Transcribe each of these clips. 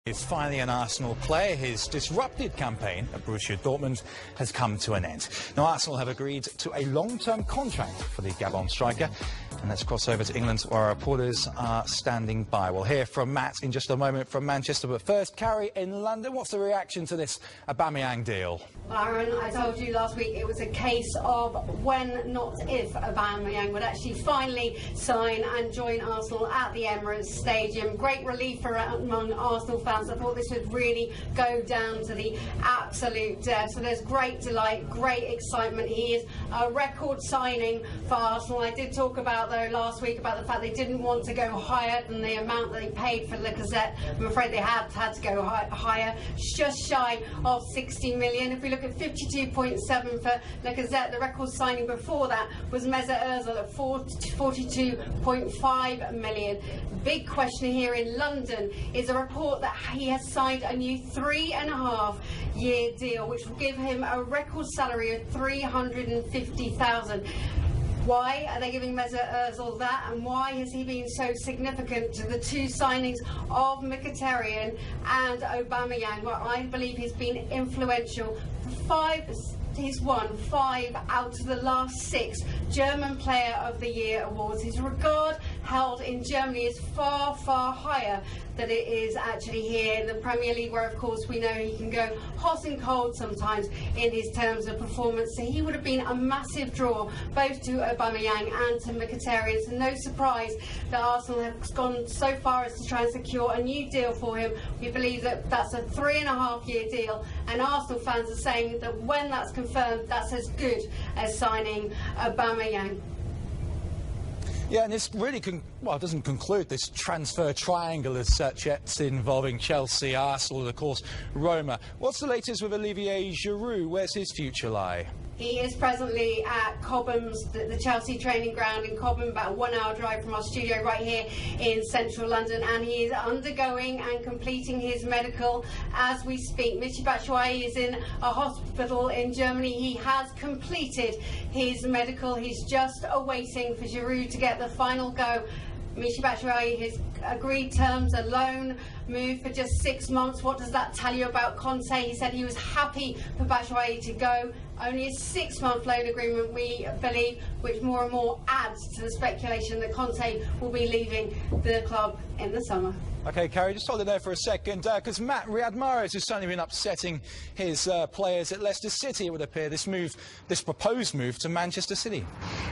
Is finally an Arsenal player. His disrupted campaign at Borussia Dortmund has come to an end. Now, Arsenal have agreed to a long-term contract for the Gabon striker. And let's cross over to England, where our reporters are standing by. We'll hear from Matt in just a moment from Manchester. But first, Carrie in London, what's the reaction to this Aubameyang deal? Aaron, I told you last week it was a case of when, not if, Aubameyang would actually finally sign and join Arsenal at the Emirates Stadium. Great relief among Arsenal fans. I thought this would really go down to the absolute depths. So there's great delight, great excitement. He is a record signing for Arsenal. I did talk about, though, last week about the fact they didn't want to go higher than the amount that they paid for Lucas. I'm afraid they had to go higher, just shy of 60 million. If we look at 52.7 for Lucas, the record signing before that was Mesut Ozil at 42.5 million. Big question here in London is a report that he has signed a new 3.5-year deal, which will give him a record salary of 350,000. Why are they giving Mesut Ozil that, and why has he been so significant to the two signings of Mkhitaryan and Aubameyang? Well, I believe he's been influential. He's won 5 out of the last 6 German Player of the Year awards. His regard held in Germany is far, far higher than it is actually here in the Premier League, where of course we know he can go hot and cold sometimes in his terms of performance. So he would have been a massive draw both to Aubameyang and to Mkhitaryan. So no surprise that Arsenal have gone so far as to try and secure a new deal for him. We believe that that's a 3.5-year deal, and Arsenal fans are saying that when that's confirmed, that's as good as signing Aubameyang. Yeah, and this really doesn't conclude this transfer triangle as such yet, involving Chelsea, Arsenal, and of course Roma. What's the latest with Olivier Giroud? Where's his future lie? He is presently at Cobham's, the Chelsea training ground in Cobham, about a 1-hour drive from our studio right here in central London, and he is undergoing and completing his medical as we speak. Michy Batshuayi is in a hospital in Germany. He has completed his medical. He's just awaiting for Giroud to get the final go. Michy Batshuayi has agreed terms, a loan move for just 6 months. What does that tell you about Conte? He said he was happy for Batshuayi to go. Only a 6-month loan agreement, we believe, which more and more adds to the speculation that Conte will be leaving the club in the summer. OK, Carrie, just hold it there for a second, because Riyad Mahrez has certainly been upsetting his players at Leicester City, it would appear, this proposed move to Manchester City.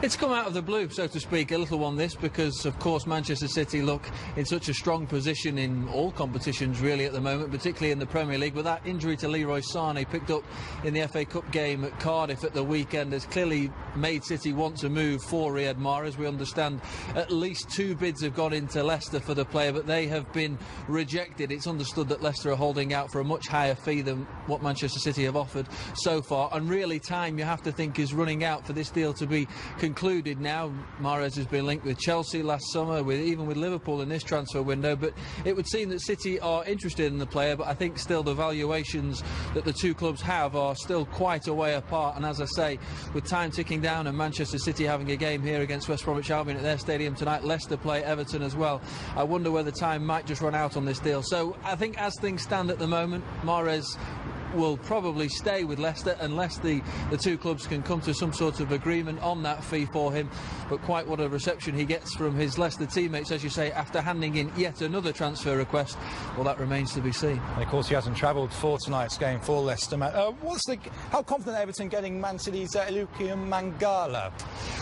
It's come out of the blue, so to speak, a little one this, because, of course, Manchester City look in such a strong position in all competitions, really, at the moment, particularly in the Premier League. But that injury to Leroy Sané, picked up in the FA Cup game at Cardiff at the weekend, has clearly made City want to move for Riyad Mahrez. We understand at least 2 bids have gone into Leicester for the player, but they have been rejected. It's understood that Leicester are holding out for a much higher fee than what Manchester City have offered so far, and really time, you have to think, is running out for this deal to be concluded now. Mahrez has been linked with Chelsea last summer, even with Liverpool in this transfer window, but it would seem that City are interested in the player, but I think still the valuations that the two clubs have are still quite a way apart. And as I say, with time ticking down and Manchester City having a game here against West Bromwich Albion at their stadium tonight, Leicester play Everton as well, I wonder whether time might just run out on this deal. So I think as things stand at the moment, Mahrez will probably stay with Leicester unless the two clubs can come to some sort of agreement on that fee for him. But quite what a reception he gets from his Leicester teammates, as you say, after handing in yet another transfer request, well, that remains to be seen. And of course he hasn't travelled for tonight's game for Leicester. How confident Everton getting Man City's Lucas Mangala?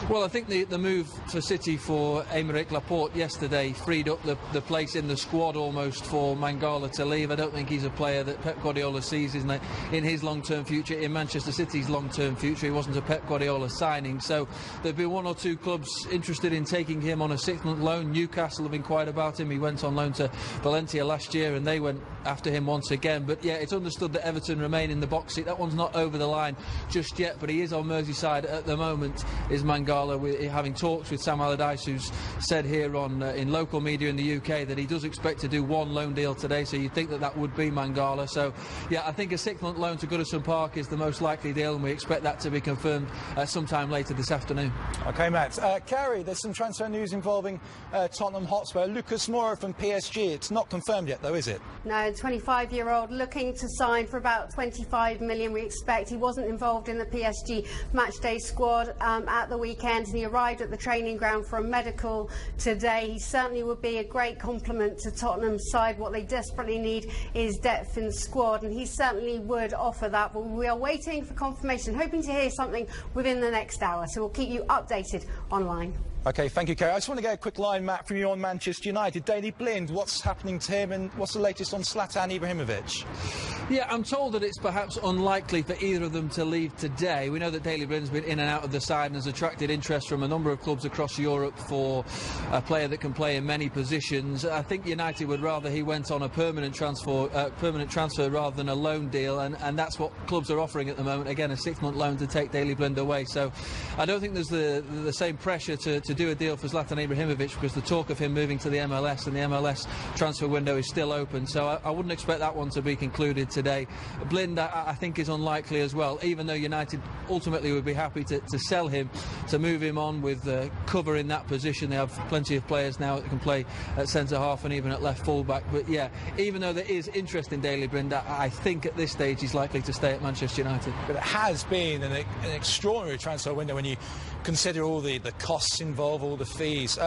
Well, I think the move for City for Aymeric Laporte yesterday freed up the place in the squad almost for Mangala to leave. I don't think he's a player that Pep Guardiola sees in his long-term future, in Manchester City's long-term future. He wasn't a Pep Guardiola signing, so there've been 1 or 2 clubs interested in taking him on a 6-month loan. Newcastle have inquired about him. He went on loan to Valencia last year and they went after him once again. But yeah, it's understood that Everton remain in the box seat. That one's not over the line just yet, but he is on Merseyside at the moment, is Mangala, having talks with Sam Allardyce, who's said here on in local media in the UK that he does expect to do 1 loan deal today, so you'd think that would be Mangala. So yeah, I think a 6-month loan to Goodison Park is the most likely deal, and we expect that to be confirmed sometime later this afternoon. OK, Matt. Kerry, there's some transfer news involving Tottenham Hotspur. Lucas Mora from PSG. It's not confirmed yet, though, is it? No, 25-year-old looking to sign for about 25 million, we expect. He wasn't involved in the PSG matchday squad at the weekend, and he arrived at the training ground for a medical today. He certainly would be a great complement to Tottenham's side. What they desperately need is depth in the squad, and he certainly would offer that. But we are waiting for confirmation, hoping to hear something within the next hour, so we'll keep you updated online. OK, thank you, Kerry. I just want to get a quick line, Matt, from you on Manchester United. Daily Blind, what's happening to him, and what's the latest on Zlatan Ibrahimovic? Yeah, I'm told that it's perhaps unlikely for either of them to leave today. We know that Daily Blind's been in and out of the side and has attracted interest from a number of clubs across Europe for a player that can play in many positions. I think United would rather he went on a permanent transfer rather than a loan deal, and that's what clubs are offering at the moment. Again, a 6-month loan to take Daily Blind away. So I don't think there's the same pressure to do a deal for Zlatan Ibrahimovic, because the talk of him moving to the MLS and the MLS transfer window is still open. So I wouldn't expect that one to be concluded today. Blind, I think, is unlikely as well, even though United ultimately would be happy to sell him, to move him on with cover in that position. They have plenty of players now that can play at centre-half and even at left full-back. But yeah, even though there is interest in Daily Blind, I think at this stage he's likely to stay at Manchester United. But it has been an extraordinary transfer window when you consider all the costs involved, all the fees.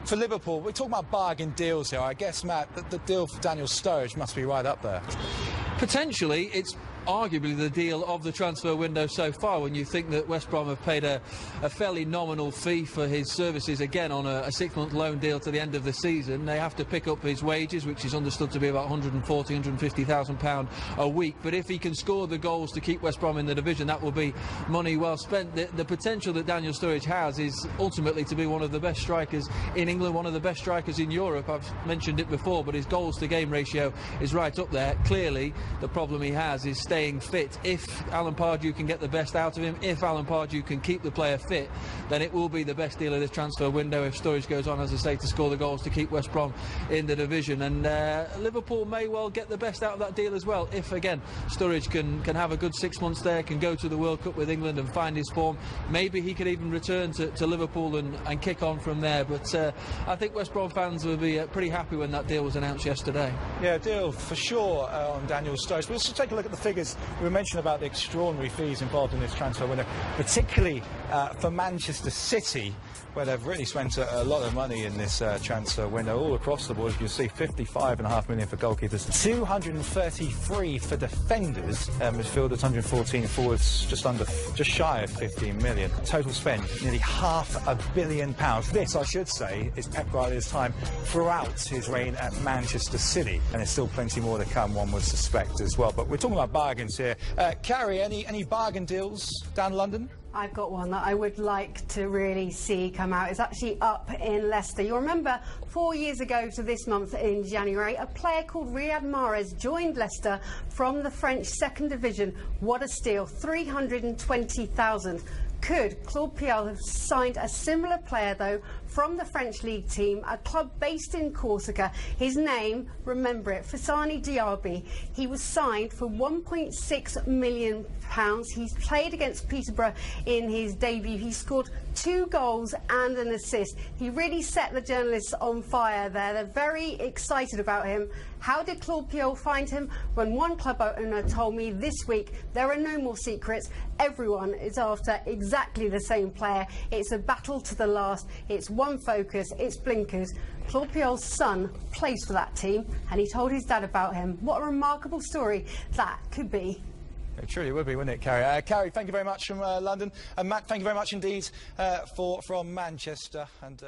For Liverpool, we're talking about bargain deals here. I guess, Matt, the deal for Daniel Sturridge must be right up there. Potentially, it's arguably the deal of the transfer window so far, when you think that West Brom have paid a fairly nominal fee for his services, again on a 6-month loan deal to the end of the season. They have to pick up his wages, which is understood to be about £140,000, £150,000 a week. But if he can score the goals to keep West Brom in the division, that will be money well spent. The potential that Daniel Sturridge has is ultimately to be one of the best strikers in England, one of the best strikers in Europe. I've mentioned it before, but his goals to game ratio is right up there. Clearly the problem he has is staying fit. If Alan Pardew can get the best out of him, if Alan Pardew can keep the player fit, then it will be the best deal of this transfer window if Sturridge goes on, as I say, to score the goals to keep West Brom in the division. And Liverpool may well get the best out of that deal as well, if again Sturridge can have a good 6 months there, can go to the World Cup with England and find his form. Maybe he could even return to Liverpool and kick on from there. But I think West Brom fans will be pretty happy when that deal was announced yesterday. Yeah, deal for sure on Daniel Sturridge. But let's just take a look at the figures. We mentioned about the extraordinary fees involved in this transfer window, particularly for Manchester City, where they've really spent a lot of money in this transfer window all across the board. As you see, £55.5 million for goalkeepers, 233 for defenders, midfielders 114, forwards just shy of 15 million. Total spend nearly £500 million. This, I should say, is Pep Guardiola's time throughout his reign at Manchester City, and there's still plenty more to come, one would suspect as well. But we're talking about bargains here. Carrie, any bargain deals down London? I've got one that I would like to really see come out. It's actually up in Leicester. You'll remember 4 years ago to this month in January, a player called Riyad Mahrez joined Leicester from the French second division. What a steal, 320,000. Could Claude Puel have signed a similar player, though, from the French league team, a club based in Corsica? His name, remember it, Fissani Diaby. He was signed for £1.6 million. He's played against Peterborough in his debut. He scored 2 goals and an assist. He really set the journalists on fire there. They're very excited about him. How did Claude Puel find him? When one club owner told me this week, there are no more secrets. Everyone is after exactly the same player. It's a battle to the last. It's one focus. It's blinkers. Claude Puel's son plays for that team, and he told his dad about him. What a remarkable story that could be. It truly would be, wouldn't it, Carrie? Carrie, thank you very much from London. And Matt, thank you very much indeed from Manchester. And